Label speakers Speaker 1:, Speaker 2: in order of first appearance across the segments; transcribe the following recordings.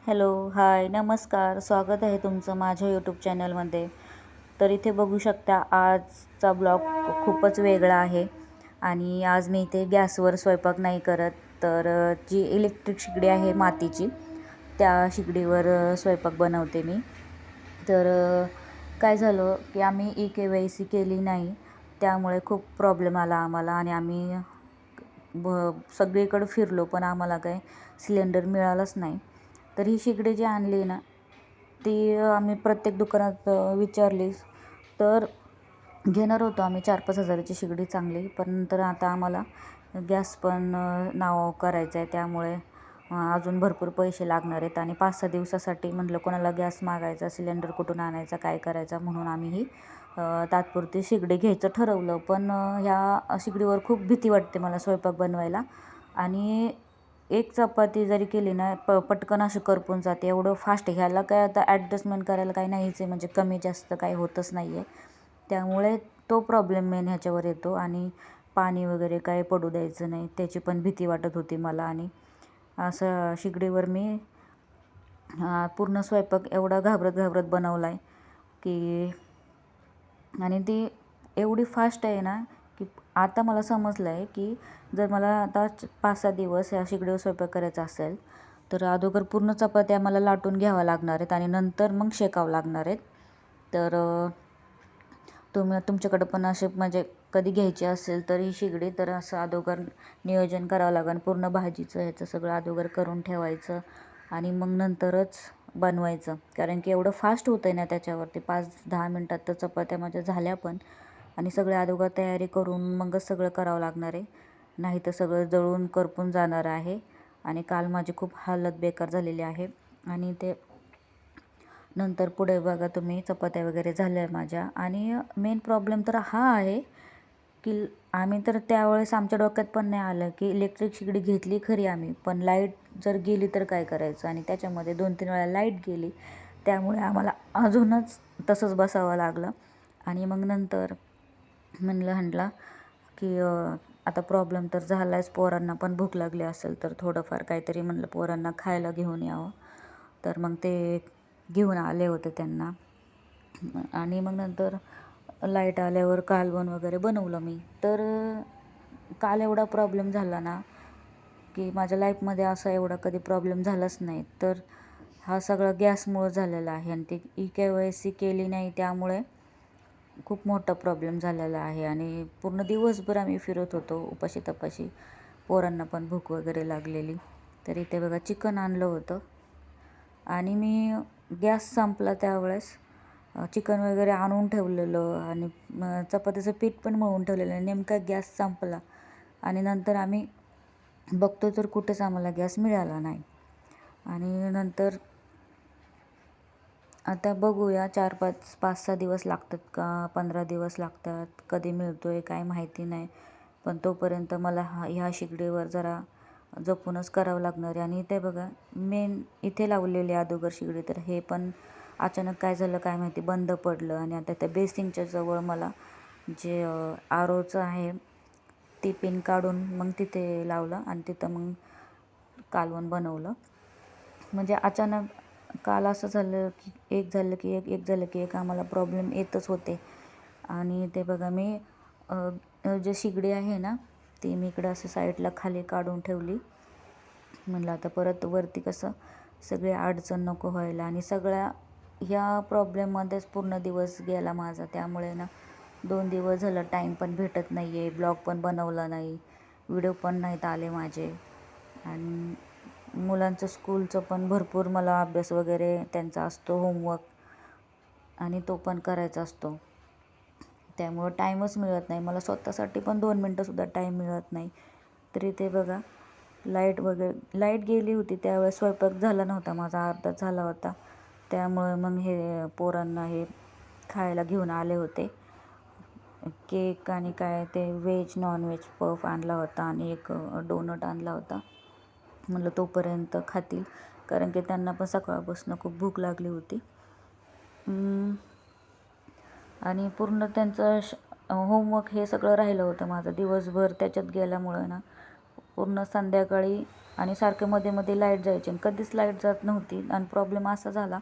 Speaker 1: Hello, हाय, नमस्कार. स्वागत आहे तुमचं माझ्या यूट्यूब चॅनलमध्ये. तर इथे बघू शकता आजचा ब्लॉग खूपच वेगळा आहे आणि आज मी इथे गॅसवर स्वयंपाक नाही करत, तर जी इलेक्ट्रिक शेगडी आहे मातीची, त्या शेगडीवर स्वयंपाक बनवते मी. तर काय झालं की आम्ही KYC केली नाही, त्यामुळे खूप प्रॉब्लेम आला आम्हाला आणि आम्ही सगळीकडे फिरलो पण आम्हाला काय सिलेंडर मिळालंच नाही. तर ही शेगडी जी आणली ना, ती आम्ही प्रत्येक दुकानात विचारली, तर घेणार होतो आम्ही 4-5 हजाराची शेगडी चांगली. पण नंतर आता आम्हाला गॅस पण नाव करायचं आहे, त्यामुळे अजून भरपूर पैसे लागणार आहेत आणि 5-6 दिवसासाठी म्हटलं कोणाला गॅस मागायचा, सिलेंडर कुठून आणायचा, काय करायचा, म्हणून आम्ही ही तात्पुरती शेगडी घ्यायचं ठरवलं. पण ह्या शेगडीवर खूप भीती वाटते मला स्वयंपाक बनवायला आणि एक चपाती जरी केली ना पटकन अशी करपून जाते, एवढं फास्ट. ह्याला काय आता ॲडजस्टमेंट करायला काही नाहीच आहे, म्हणजे कमी जास्त काही होतच नाही आहे. त्यामुळे तो प्रॉब्लेम मेन ह्याच्यावर येतो आणि पाणी वगैरे काय पडू द्यायचं नाही, त्याची पण भीती वाटत होती मला. आणि असं शेगडीवर मी पूर्ण स्वयंपाक एवढा घाबरत बनवला आहे की, आणि ती एवढी फास्ट आहे ना की आता मला समजलं आहे की जर मला आता 5-6 दिवस या शेगडीवर स्वयंपाक करायचा असेल, तर अगोदर पूर्ण चपात्या मला लाटून घ्याव्या लागणार आहेत आणि नंतर मग शेकावं लागणार आहेत. तर तुमच्याकडं पण असे म्हणजे कधी घ्यायची असेल तर ही शेगडी, तर असं अगोदर नियोजन करावं लागेल. पूर्ण भाजीचं ह्याचं सगळं अगोदर करून ठेवायचं आणि मग नंतरच बनवायचं, कारण की एवढं फास्ट होतं आहे ना त्याच्यावरती. 5-10 मिनटात तर चपात्या माझ्या झाल्या पण, आणि सगळं अगोदर तयारी करून मगच सगळं करावं लागणार आहे, नाही तर सगळं जळून करपून जाणार आहे. आणि काल माझी खूप हालत बेकार झालेली आहे. आणि ते नंतर पुढे बघा तुम्ही, चपात्या वगैरे झाल्या माझ्या. आणि मेन प्रॉब्लेम तर हा आहे की आम्ही तर त्यावेळेस आमच्या डोक्यात पण नाही आलं की इलेक्ट्रिक शेगडी घेतली खरी आम्ही, पण लाईट जर गेली तर काय करायचं. आणि त्याच्यामध्ये 2-3 वेळा लाईट गेली, त्यामुळे आम्हाला अजूनच तसंच बसावं लागलं. आणि मग नंतर म्हटलं की आता प्रॉब्लेम तर झालाच, पोरांना पण भूक लागली असेल तर थोडंफार काहीतरी म्हणलं पोरांना खायला घेऊन यावं. तर मग ते घेऊन आले होते त्यांना. आणि मग नंतर लाईट आल्यावर कालवण वगैरे बनवलं मी. तर काल एवढा प्रॉब्लेम झाला ना की माझ्या लाईफमध्ये असा एवढा कधी प्रॉब्लेम झालाच नाही. तर हा सगळा गॅसमुळं झालेला आहे आणि ती KYC केली नाही, त्यामुळे खूप मोठा प्रॉब्लेम झालेला आहे. आणि पूर्ण दिवसभर आम्ही फिरत होतो उपाशी तपाशी, पोरांना पण भूक वगैरे लागलेली. तर इथे बघा चिकन आणलं होतं आणि मी गॅस संपला त्यावेळेस चिकन वगैरे आणून ठेवलेलं आणि चपातीचं पीठ पण मळून ठेवलेलं. नेमका गॅस संपला आणि नंतर आम्ही बघतो तर कुठेच आम्हाला गॅस मिळाला नाही. आणि नंतर आता बघूया 5-6 दिवस लागतात का 15 दिवस लागतात, कधी मिळतो आहे काय माहिती नाही. पण तोपर्यंत मला ह्या शेगडीवर जरा जपूनच करावं लागणार आहे. आणि ते बघा मेन इथे लावलेली अगोदर शेगडी, तर हे पण अचानक काय झालं काय माहिती बंद पडलं. आणि आता त्या बेसिंगच्या जवळ मला जे ROचं आहे ती पिन काढून मग तिथे लावलं आणि तिथं मग कालवण बनवलं. म्हणजे अचानक काल असं झालं की एक झालं की एक झालं की एक आम्हाला प्रॉब्लेम येतच होते. आणि ते बघा मी जे शेगडी आहे ना ती मी इकडं असं साईडला खाली काढून ठेवली. म्हणलं आता परत वरती कसं सगळे अडचण नको व्हायला. आणि सगळ्या ह्या प्रॉब्लेममध्येच पूर्ण दिवस गेला माझा. त्यामुळे ना 2 दिवस झालं टाईम पण भेटत नाही आहे, ब्लॉग पण बनवला नाही, व्हिडिओ पण नाहीत आले माझे. आणि मुलांचं स्कूलचं पण भरपूर मला अभ्यास वगैरे त्यांचा असतो, होमवर्क, आणि तो पण करायचा असतो. त्यामुळं टाईमच मिळत नाही मला, स्वतःसाठी पण 2 मिनटंसुद्धा टाईम मिळत नाही. तरी ते बघा लाईट गेली होती त्यावेळेस स्वयंपाक झाला नव्हता माझा, अर्धा झाला होता. त्यामुळे मग हे पोरांना हे खायला घेऊन आले होते, केक आणि काय ते व्हेज नॉनव्हेज पफ आणला होता आणि एक डोनट आणला होता. म्हणलं तोपर्यंत खातील, कारण की त्यांना पण सकाळपासून खूप भूक लागली होती. आणि पूर्ण त्यांचं होमवर्क हे सगळं राहिलं होतं माझं, दिवसभर त्याच्यात गेल्यामुळं ना पूर्ण संध्याकाळी आणि सारखं मध्ये मध्ये लाईट जायची आणि कधीच लाईट जात नव्हती. आणि प्रॉब्लेम असा झाला,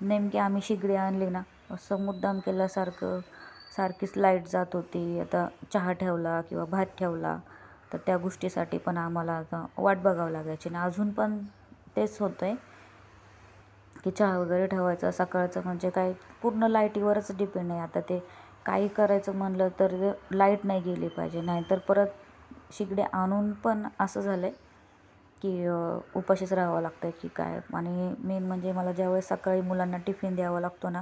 Speaker 1: नेमकी आम्ही शेगडी आणली ना, असं मुद्दाम केल्यासारखं सारखीच लाईट जात होती. आता चहा ठेवला किंवा भात ठेवला तर त्या गोष्टीसाठी पण आम्हाला आता वाट बघावं लागायची. आणि अजून पण तेच होतं आहे की चहा वगैरे ठेवायचा सकाळचं म्हणजे काय पूर्ण लाईटीवरच डिपेंड आहे. आता ते काही करायचं म्हणलं तर लाईट नाही गेली पाहिजे, नाहीतर परत शेगडी आणून पण असं झालं आहे की उपाशीच राहावं लागतं की काय. आणि मेन म्हणजे मला ज्यावेळेस सकाळी मुलांना टिफिन द्यावा लागतो ना,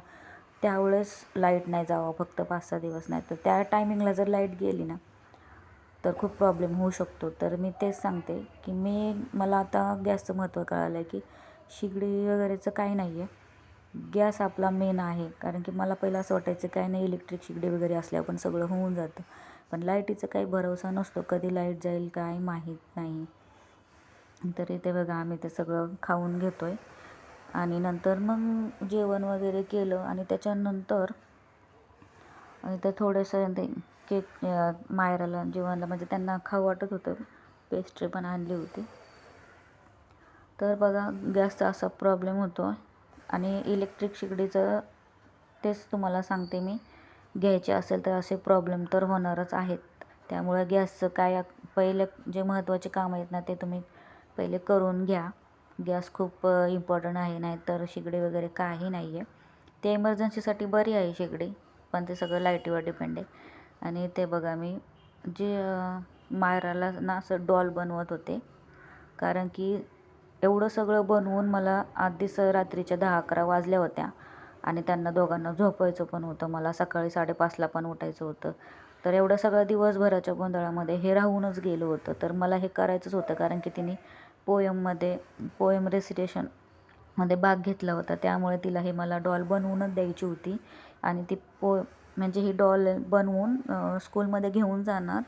Speaker 1: त्यावेळेस लाईट नाही जावं फक्त 5-6 दिवस, नाही तर त्या टायमिंगला जर लाईट गेली ना तर खूप प्रॉब्लेम होऊ शकतो. तर मी तेच सांगते की मला आता गॅसचं महत्त्व कळालं आहे की शेगडी वगैरेचं काही नाही आहे, गॅस आपला मेन आहे. कारण की मला पहिलं असं वाटायचं काय नाही, इलेक्ट्रिक शेगडी वगैरे असल्यावर पण सगळं होऊन जातं, पण लाईटीचं काही भरोसा नसतो, कधी लाईट जाईल काय माहीत नाही. तर इथे बघा आम्ही ते सगळं खाऊन घेतो आहे आणि नंतर मग जेवण वगैरे केलं. आणि त्याच्यानंतर इथं थोडंसं ते केक मायराला जेवणाला म्हणजे त्यांना खाऊ वाटत होतं, पेस्ट्री पण आणली होती. तर बघा गॅसचा असा प्रॉब्लेम होतो. आणि इलेक्ट्रिक शेगडीचं तेच तुम्हाला सांगते मी, घ्यायचे असेल तर असे प्रॉब्लेम तर होणारच आहेत. त्यामुळे गॅसचं काय पहिले जे महत्त्वाचे काम आहेत ना ते तुम्ही पहिले करून घ्या. गॅस खूप इम्पॉर्टंट आहे, नाहीतर शेगडी वगैरे काही नाही आहे. ते इमर्जन्सीसाठी बरी आहे शेगडी, पण ते सगळं लाईटीवर डिपेंड आहे. आणि ते बघा मी जे मायराला ना असं डॉल बनवत होते, कारण की एवढं सगळं बनवून मला आधीच रात्रीच्या 10-11 वाजल्या होत्या आणि त्यांना दोघांना झोपायचं पण होतं, मला सकाळी 5:30ला पण उठायचं होतं. तर एवढं सगळं दिवसभराच्या गोंधळामध्ये हे राहूनच गेलं होतं. तर मला हे करायचंच होतं, कारण की तिने पोएम रेसिटेशनमध्ये भाग घेतला होता, त्यामुळे तिला हे मला डॉल बनवूनच द्यायची होती. आणि ती म्हणजे ही डॉल बनवून स्कूलमध्ये घेऊन जाणार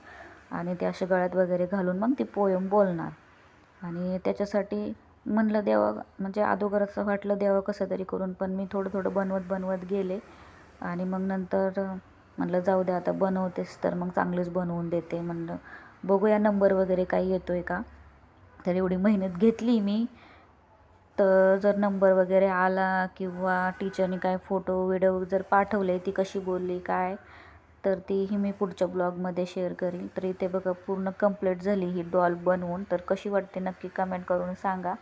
Speaker 1: आणि ते अशा गळ्यात वगैरे घालून मग ती पोएम बोलणार. आणि त्याच्यासाठी म्हणलं द्यावं, म्हणजे अगोदर असं वाटलं द्यावं कसं तरी करून, पण मी थोडं थोडं बनवत गेले. आणि मग नंतर म्हणलं जाऊ द्या आता बनवतेस तर मग चांगलीच बनवून देते. म्हणलं बघूया नंबर वगैरे काही येतो आहे का. तर एवढी मेहनत घेतली मी, तर जर नंबर वगैरे आला किंवा टीचरनी काय फोटो व्हिडिओ जर पाठवले ती कशी बोलली काय, तर तीही मी पुढच्या ब्लॉगमध्ये शेअर करीन. तर इथे बघा पूर्ण कंप्लीट झाली ही डॉल बनवून. तर कशी वाटते नक्की कमेंट करून सांगा.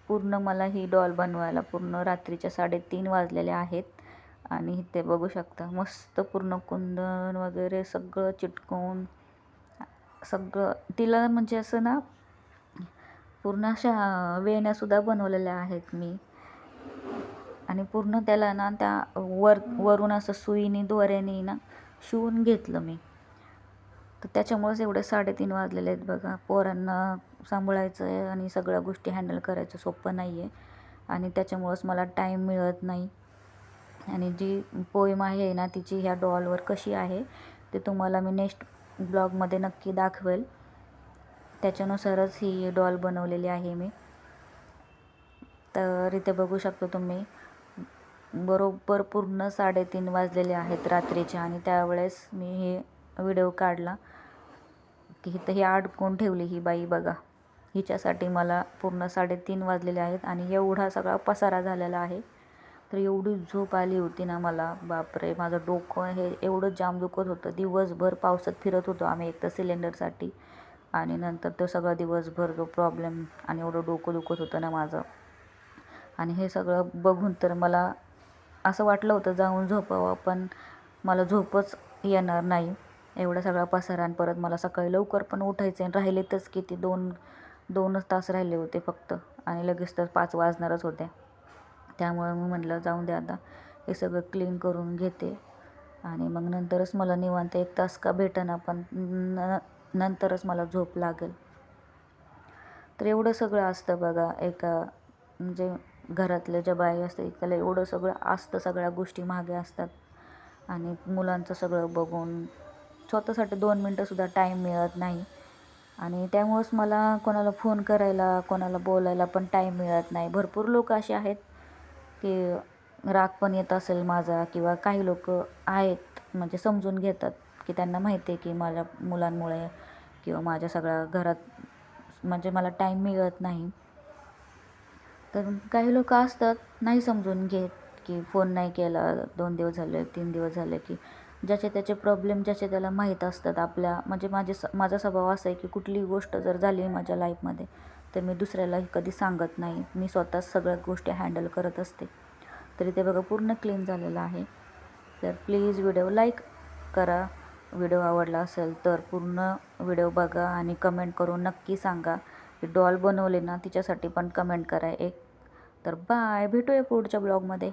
Speaker 1: पूर्ण मला ही डॉल बनवायला पूर्ण रात्रीच्या 3:30 वाजलेले आहेत. आणि इथे बघू शकता मस्त पूर्ण कुंदन वगैरे सगळं चिटकवून सगळं तिला म्हणजे असं ना पूर्ण अशा वेण्यासुद्धा बनवलेल्या आहेत मी. आणि पूर्ण त्याला ना त्या वरून असं सुईने दोऱ्याने ना शिवून घेतलं मी. तर त्याच्यामुळेच एवढे 3:30 वाजलेले आहेत बघा. पोरांना सांभाळायचं आहे आणि सगळ्या गोष्टी हँडल करायचं सोपं नाही आहे, आणि त्याच्यामुळंच मला टाईम मिळत नाही. आणि जी पोएम आहे ना तिची ह्या डॉलवर कशी आहे ते तुम्हाला मी नेक्स्ट ब्लॉगमध्ये नक्की दाखवेल. त्याच्यानुसारच ही डॉल बनवलेली आहे मी. तर इथे बघू शकतो तुम्ही बरोबर पूर्ण 3:30 वाजलेले आहेत रात्रीचे. आणि त्यावेळेस मी हे व्हिडिओ काढला की इथं ही अडकवून ठेवली ही बाई बघा. हिच्यासाठी मला पूर्ण 3:30 वाजलेले आहेत आणि एवढा सगळा पसारा झालेला आहे. तर एवढी झोप आली होती ना मला, बापरे, माझं डोकं हे एवढं जाम दुखत होतं. दिवसभर पावसात फिरत होतो आम्ही एक तर सिलेंडरसाठी, आणि नंतर तो सगळा दिवसभर जो प्रॉब्लेम आणि एवढं डोकं दुखत होतं ना माझं. आणि हे सगळं बघून तर मला असं वाटलं होतं जाऊन झोपावं, पण मला झोपच येणार नाही एवढा सगळा पसारा. आणि परत मला सकाळी लवकर पण उठायचं आहे. राहिलेतच किती 2-2च तास राहिले होते फक्त, आणि लगेच तर 5 वाजणारच होते. त्यामुळे मी म्हटलं जाऊन दे आता हे सगळं क्लीन करून घेते आणि मग नंतरच मला निवांत 1 तास का भेटेना पण नंतरच मला झोप लागेल. तर एवढं सगळं असतं बघा एका म्हणजे घरातल्या ज्या बाई असतात त्याला एवढं सगळं असतं, सगळ्या गोष्टी मागे असतात. आणि मुलांचं सगळं बघून स्वतःसाठी 2 मिनटंसुद्धा टाईम मिळत नाही. आणि त्यामुळंच मला कोणाला फोन करायला, कोणाला बोलायला पण टाईम मिळत नाही. भरपूर लोक असे आहेत की राग पण येत असेल माझा, किंवा काही लोक आहेत म्हणजे समजून घेतात की त्यांना माहिती आहे की माझ्या मुलांमुळे किंवा माझ्या सगळ्या घरात म्हणजे मला टाईम मिळत नाही. तर काही लोक असतात नाही समजून घेत की फोन नाही केला 2 दिवस झाले, 3 दिवस झाले, की ज्याचे त्याचे प्रॉब्लेम ज्याचे त्याला माहीत असतात. म्हणजे माझा स्वभाव असा आहे की कुठलीही गोष्ट जर झाली माझ्या लाईफमध्ये तर मी दुसऱ्यालाही कधी सांगत नाही. मी स्वतःच सगळ्या गोष्टी हँडल करत असते. तरी ते बघा पूर्ण क्लीन झालेलं आहे. तर प्लीज व्हिडिओ लाईक करा. व्हिडिओ आवडला असेल तर पूर्ण व्हिडिओ बघा आणि कमेंट करून नक्की सांगा. डॉल बनवले ना तिच्यासाठी पण कमेंट करा एक. तर बाय, भेटूया पुढच्या ब्लॉगमध्ये.